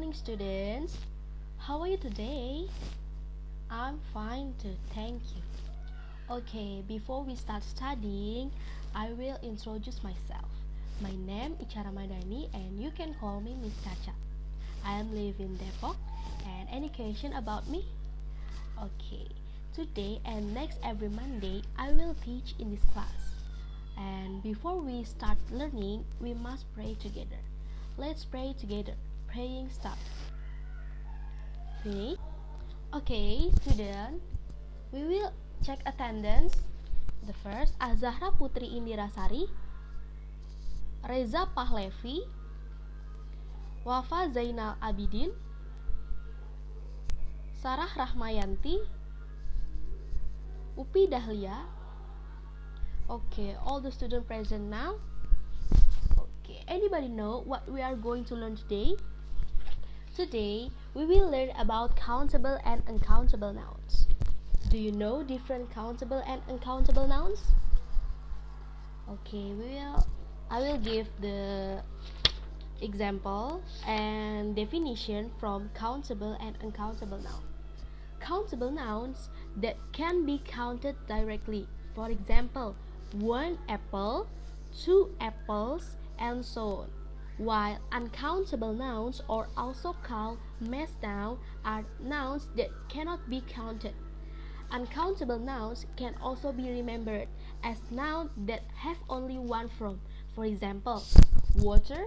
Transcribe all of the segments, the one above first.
morning, students. How are you today? I'm fine too, thank you. Okay, before we start studying, I will introduce myself. My name is Ichara Madani and you can call me Miss Caca. I am living in Depok, and any question about me? Okay, today and next every Monday I will teach in this class. And before we start learning, we must pray together. Let's pray together. Praying start. Ready? Okay, student, we will check attendance. The first, Azahra Putri Indirasari, Reza Pahlevi, Wafa Zainal Abidin, Sarah Rahmayanti, Upi Dahlia. Okay, all the students present now. Okay, anybody know what we are going to learn today? Today, we will learn about countable and uncountable nouns. Do you know different countable and uncountable nouns? Okay, I will give the example and definition from countable and uncountable nouns. Countable nouns that can be counted directly. For example, 1 apple, 2 apples, and so on. While uncountable nouns, or also called mass nouns, are nouns that cannot be counted. Uncountable nouns can also be remembered as nouns that have only one form. For example, water,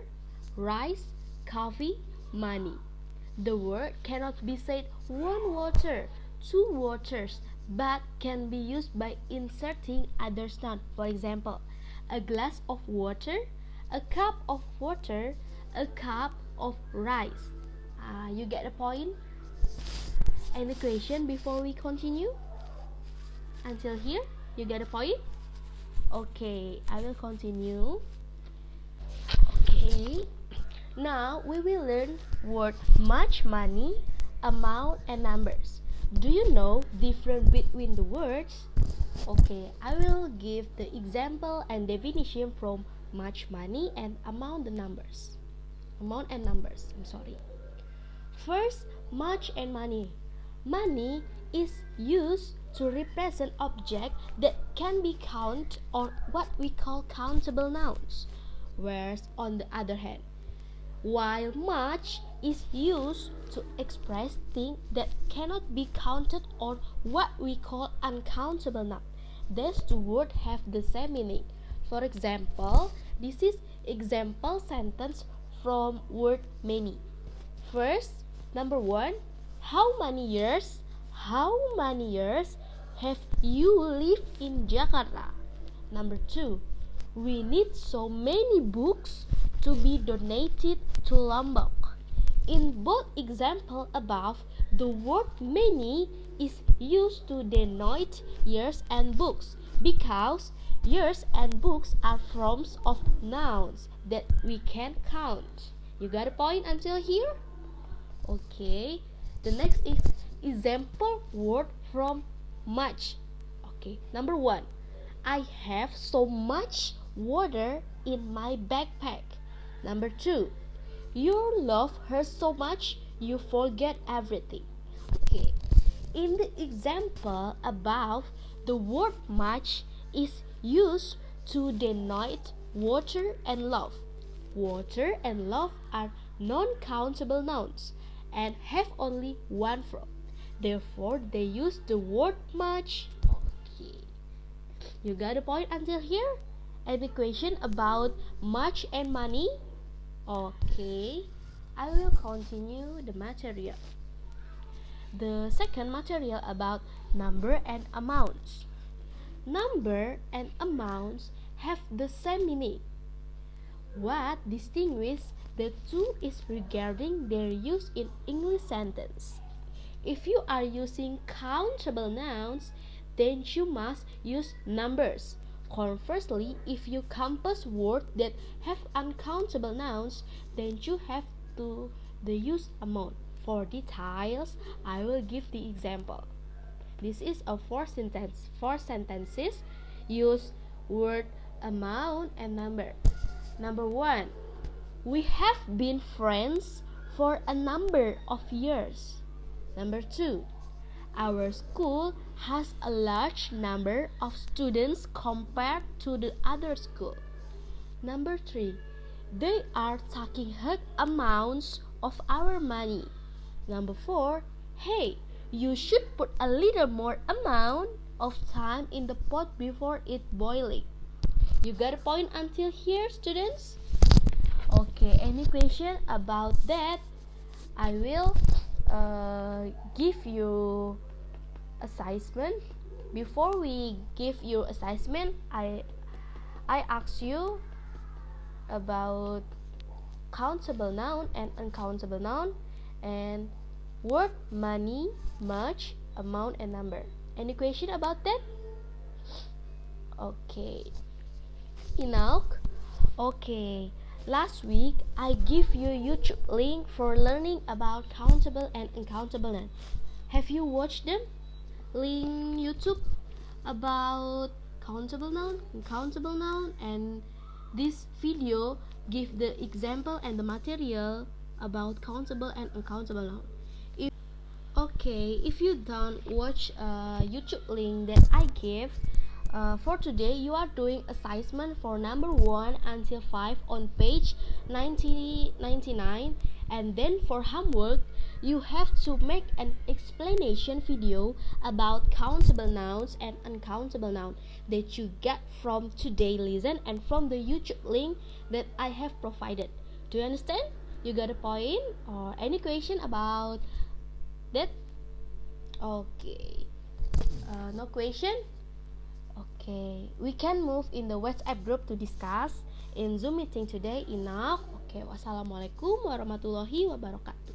rice, coffee, money. The word cannot be said 1 water, 2 waters, but can be used by inserting other nouns. For example, a glass of water, a cup of water, a cup of rice. You get the point? Any question before we continue? Until here, you get a point? Okay, I will continue. Okay, now we will learn word much, money, amount, and numbers. Do you know difference between the words? Okay, I will give the example and definition from much money and amount and numbers. First, much and money. Money is used to represent object that can be counted, or what we call countable nouns. Whereas on the other hand, while much is used to express things that cannot be counted, or what we call uncountable noun. These two words have the same meaning. For example, this is example sentence from word many. First, number 1, how many years have you lived in Jakarta? Number 2, we need so many books to be donated to Lombok. In both examples above, the word many is used to denote years and books, because years and books are forms of nouns that we can count. You got a point until here? Okay, the next is example word from much. Okay, number 1, I have so much water in my backpack. Number 2, you love her so much you forget everything. Okay, in the example above, the word much is used to denote water and love. Water and love are non-countable nouns and have only one form. Therefore, they use the word much. Okay, you got a point until here? Any question about much and money? Okay, I will continue the material. The second material about number and amounts. Number and amounts have the same meaning. What distinguishes the two is regarding their use in English sentence. If you are using countable nouns, then you must use numbers. Conversely, if you compose words that have uncountable nouns, then you have to use amount. For details, I will give the example. This is a 4 sentences. Use word amount and number. Number 1, we have been friends for a number of years. Number 2, our school has a large number of students compared to the other school. Number 3, they are taking huge amounts of our money. Number 4, hey, you should put a little more amount of time in the pot before it boiling. You got a point until here, students? Okay, any question about that? I will give you assignment. Before we give you assignment, I ask you about countable noun and uncountable noun and word money, much, amount, and number. Any question about that? Okay. Enough. Okay. Last week I give you YouTube link for learning about countable and uncountable noun. Have you watched them? Link YouTube about countable noun, uncountable noun, and this video give the example and the material about countable and uncountable noun. If you don't watch YouTube link that I gave, for today you are doing assignment for number 1 until 5 on page 99, and then for homework you have to make an explanation video about countable nouns and uncountable nouns that you get from today's lesson and from the YouTube link that I have provided. Do you understand? You got a point or any question about that? Okay. No question? Okay, we can move in the WhatsApp group to discuss in Zoom meeting today. Enough. Okay, wassalamualaikum warahmatullahi wabarakatuh.